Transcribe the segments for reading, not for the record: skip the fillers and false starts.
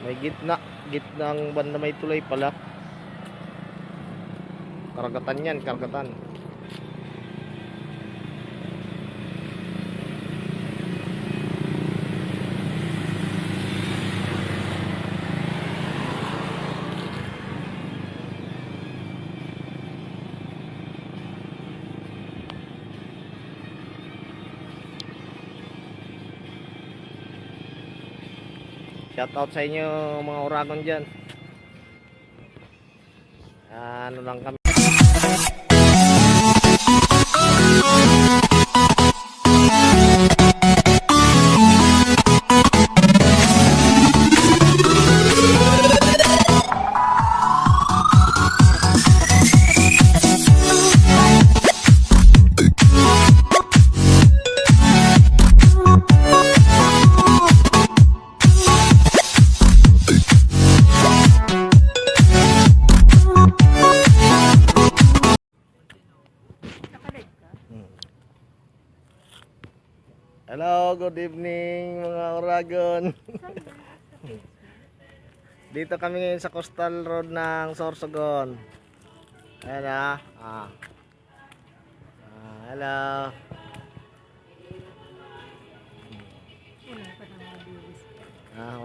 May gitnang banda may tulay pala. Karagatan yan, karagatan. Shout out sa inyo mga uragon dyan. Ano lang kami. Hello, good evening mga uragon. Dito kami ngayon sa coastal road ng Sorsogon. Ayan hello.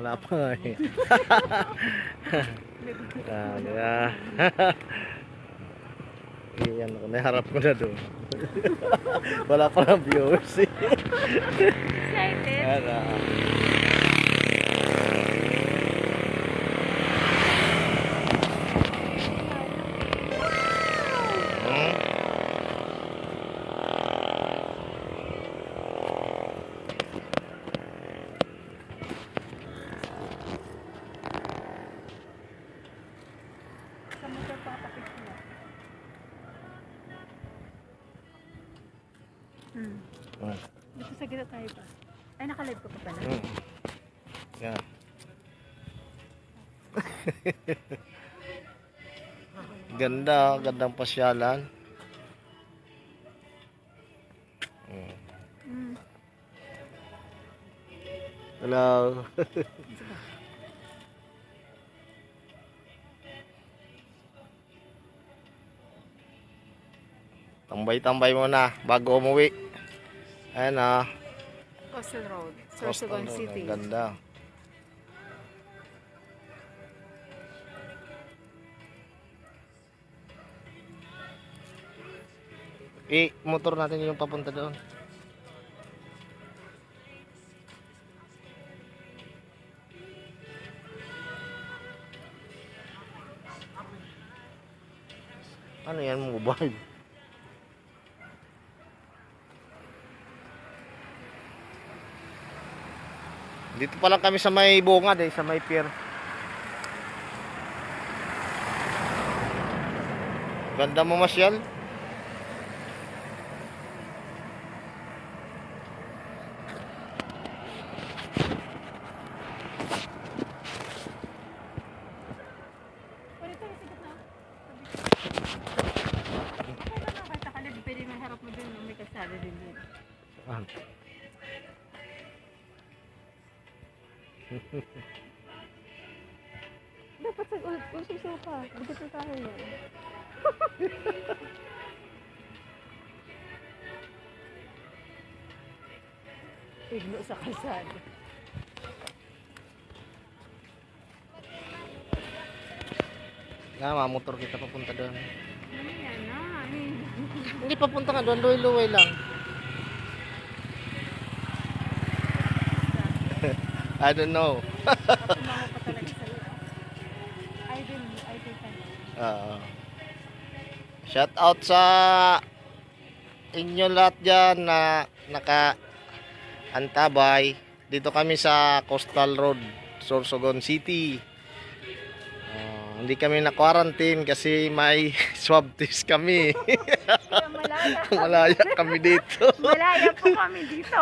Wala pa eh. Iyan ako, naharap ko na doon. Wala pa ng viewers eh. Excited? Sa motor pa kapapit sila. Dito sa gita tayo pa. Ay, nakalive ko pa pala. Yeah. Gandang pasyalan. Hello. Tambay-tambay muna bago umuwi. Ayan Coastal Road, Sorsogon City. Ganda. Motor natin yung papunta doon. Ano yan, mobile? Dito pa lang kami sa may bungad sa may pier. Ganda mo masyal. Pwede may harap mo dun, may kasada din dun. Dapat sa ulit kung susuka. Bigat na tayo yan. Igno sa kalsada. Motor kita papunta doon. Yan na. Hindi papunta ka doon, luway-luway lang. I don't know. Shout out sa inyo lahat dyan na naka-antabay. Dito kami sa Coastal Road, Sorsogon City. Hindi kami na-quarantine kasi may swab test kami. Malaya kami dito. Malaya po kami dito.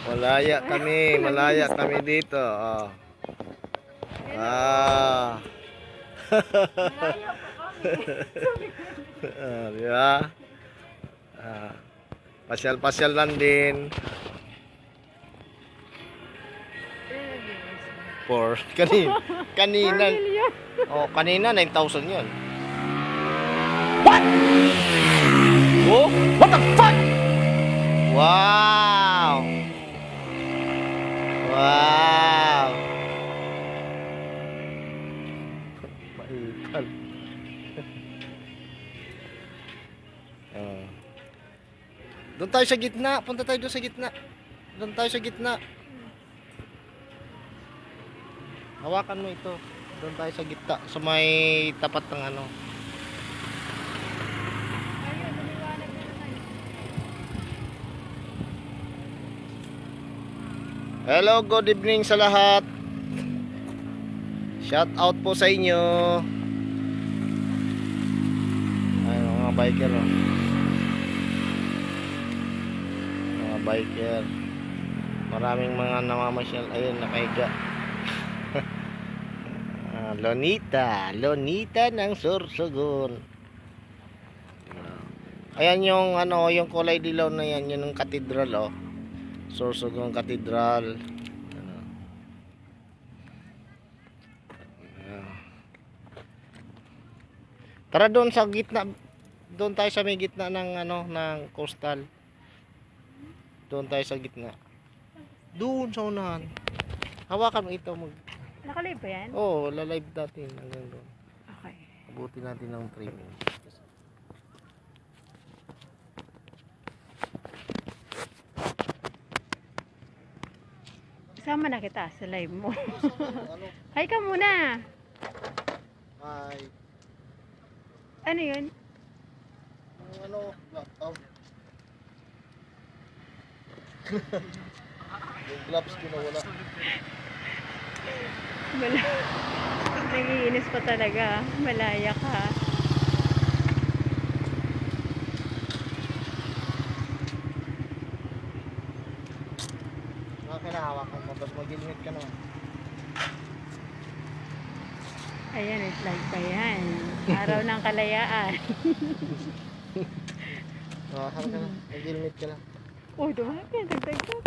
Malaya kami dito. Malaya po kami. Diba? Pasyal-pasyal lang din. 4. Kanina. 4 Kanina. million. Oh, kanina 9,000 'yun. What? Oh, what the fuck? Wow. Wow. Mahal. Doon tayo sa gitna. Punta tayo doon sa gitna. Doon tayo sa gitna. Hawakan mo ito. Doon tayo sa gitna. Sa may tapat ng ano. Ayun, lumiwanag na naman. Hello, good evening sa lahat. Shout out po sa inyo. Ayun, mga biker. Oh. Mga biker. Maraming mga namamasyal. Ayun, nakahiga. Lonita ng Sorsogon. Ayan yung ano, yung kulay dilaw na yan, yun yung katedral oh. Sorsogon Cathedral. Ano. Tara doon sa gitna. Doon tayo sa may gitna ng ano, ng coastal. Doon tayo sa gitna. Doon sa unahan. Hawakan mo ito mag. Nakalive ba yan? Oh, la-live natin hanggang doon. Okay. Abuti natin ng 3 minutes. Sama na kita sa live mo. Ano? Hi ka muna. Hi. Ano yun? Ang ano, blackout. Yung gloves ko na wala. Wala. Nagiinis pa talaga. Malaya ka. Kinahawakan mo, tapos mag-helmet ka na. Ayan, it's like pa yan. Araw ng kalayaan. Hawakan ka na, mag-helmet ka na. Oh, dumating. Dagdag.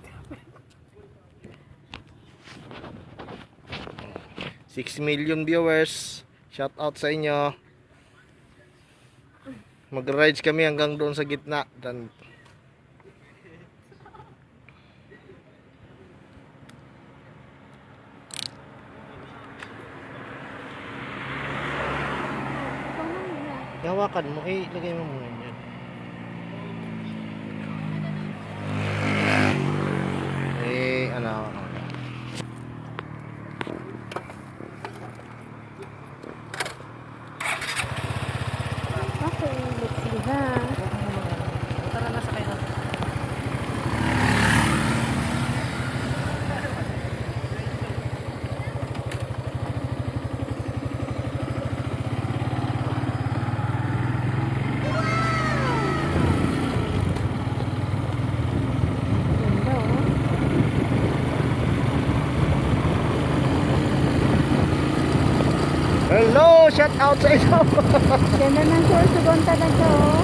6 million viewers. Shout out sa inyo. Mag-rides kami hanggang doon sa gitna. Dan hawakan mo, lagay mo muna yan. Ano. Okay, let's see na. Tara na sa kayo. Hello, shout out sa inyo. Ganda ng sorsogon talaga, oh.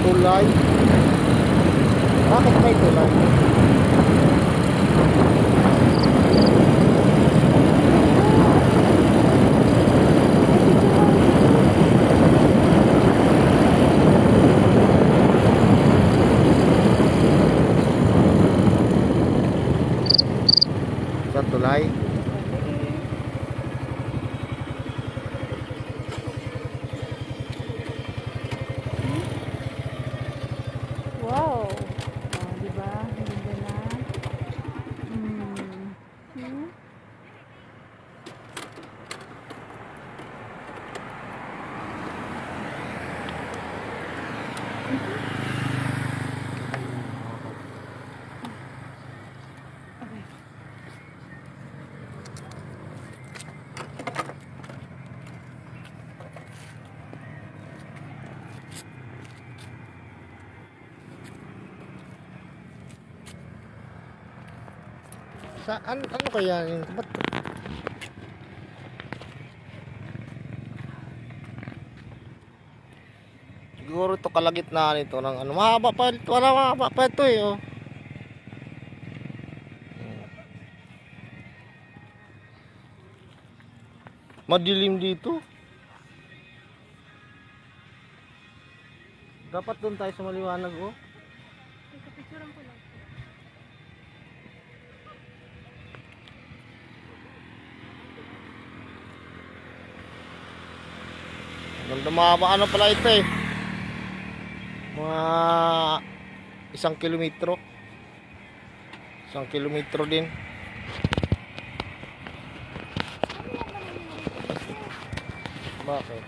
Tulay. Bakit may tulay? Sa tulay. Wow. Oh, di ba? Ganda na. Ano kaya yung ba't siguro ito kalagitnaan ito ng ano, mahaba pa ito, wala mahaba pa ito eh, oh. Madilim dito. Dapat doon tayo sa maliwanag, oh. Picturean ko lang. Ganda, mahaba ano pala ito eh. Mga 1 kilometro. 1 kilometro din. Bakit?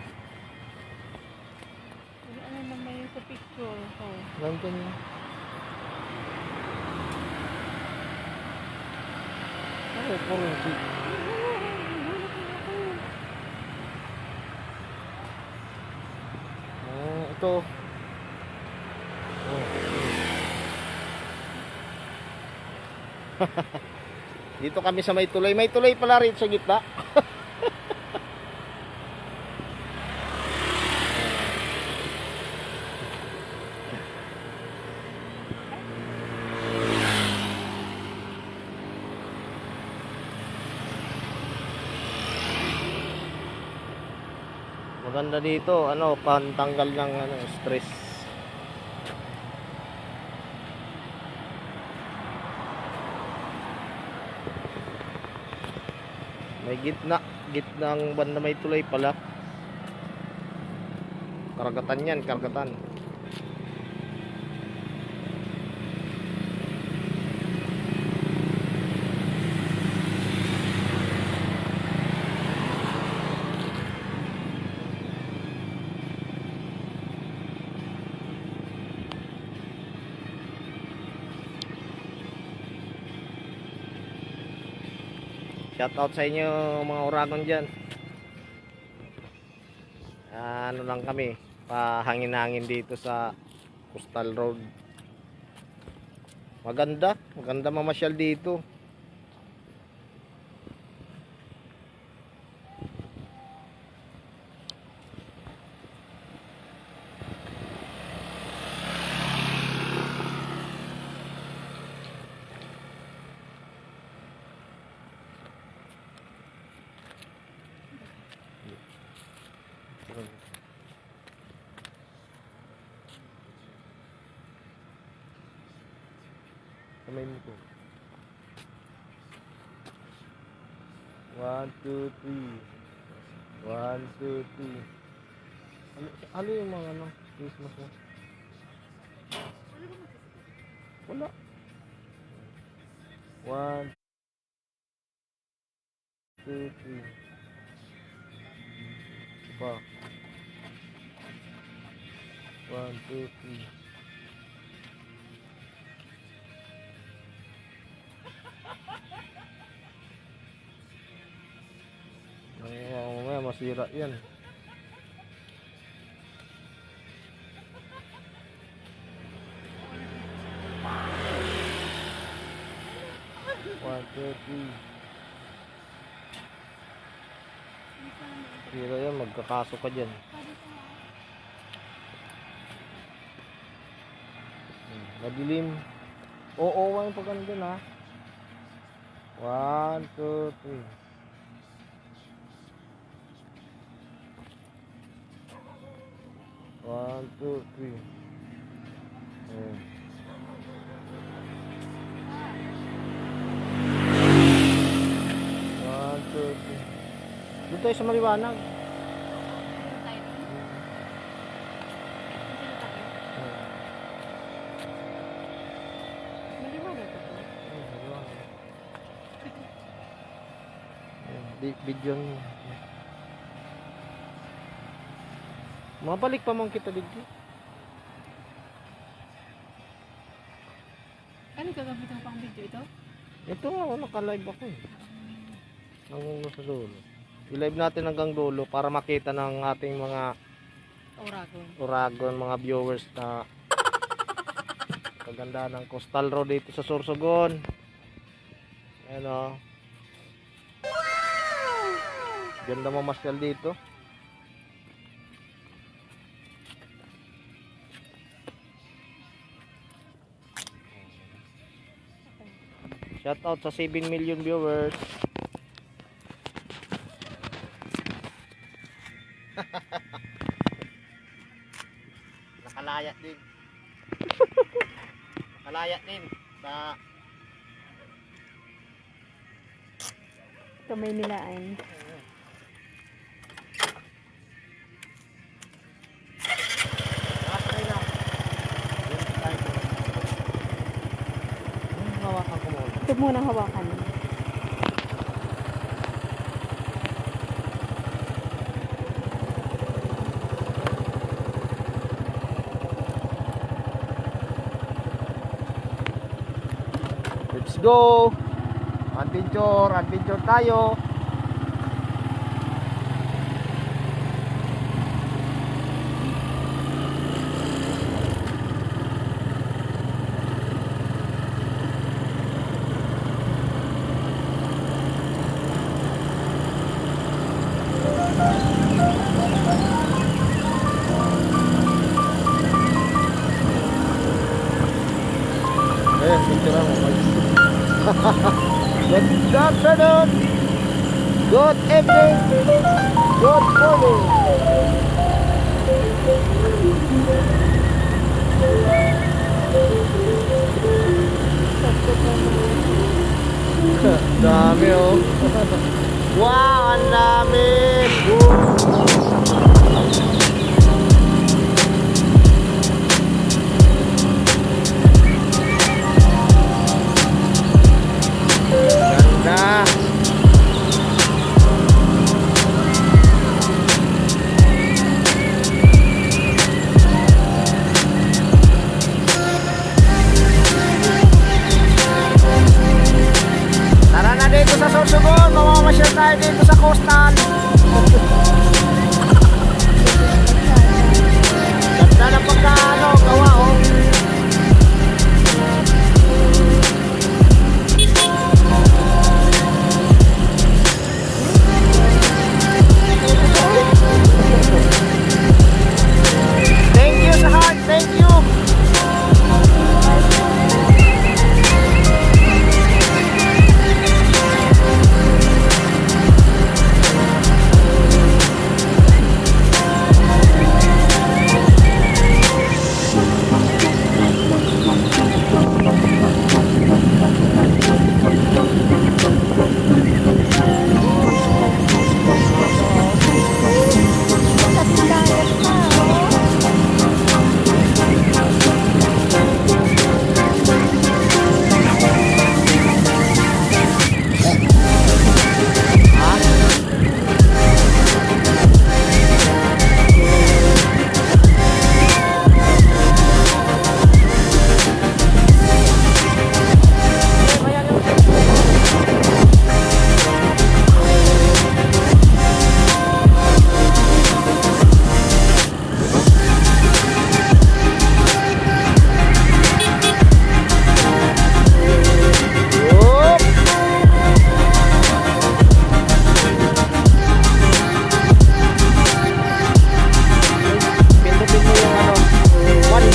Ano naman yung sa picture ko? Nandun yun. Ano po rin si... ito. Oh. Dito kami sa may tulay. May tulay pala rin sa gitna. Maganda dito, ano, pantanggal ng ano, stress. May gitnang banda may tulay pala. Karagatan yan, karagatan. Shout out sa inyo mga uragon dyan. Ano lang kami, pahangin-hangin dito sa coastal road. Maganda mamasyal dito. Kamay mo ko. 1, 2, 3. 1, 2, 3. Ano yung mga ano, Christmas mo? Wala. 1, 2, 3. Pa. 1, 2, 3. Mamaya masira yan. One, two, three. Sira yan, magkakaso ka dyan. Madilim. Oo, yung pag ano dyan ha. 1, 2, 3. 1, 2, 3. Ayan. 1, 2, 3. Doon tayo sa maliwanag. Maliwanag ko to. Video nyo. Mabalik pa mong kita dito. Ano gagamit mo pang video ito? Ito nga, naka-live ako eh. Hanggang sa dulo. I-live natin hanggang dulo para makita ng ating mga uragon, mga viewers na kaganda ng coastal road dito sa Sorsogon. Ayan o. Ganda mamasyal dito. Shout out sa 7 million viewers. Nakalaya din. Nakalaya din. Sa Kamay nilaan. hawakan ko muna. Ito muna hawakan. Let's go. Adventure tayo. Picture mo. Good afternoon. Good evening. Good morning. Dami oh. Wow, ang dami. Ganda. Tara na dito sa sorsogon, mamamasyal tayo dito sa coastal. Ganda ng pagkaano, gawa oh. Thank you sa heart, thank you.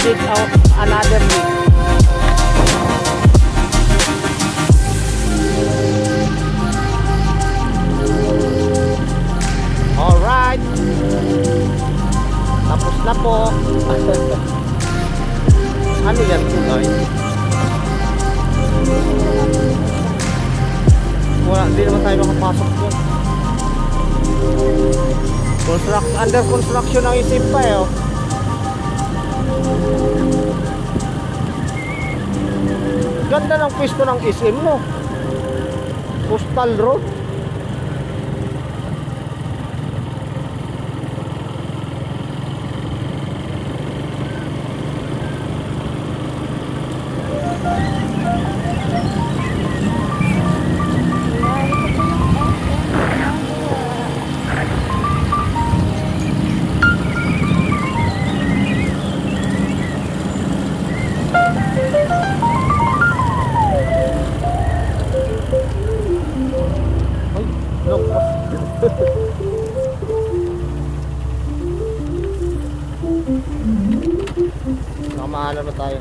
Out another week. Alright. Tapos na po. Ano yan po guys? Wala, hindi naman tayo makapasok doon. Under construction ang isip pa eh oh. Ganda ng pwesto ng SM no. Coastal Road. Baka maano na tayo.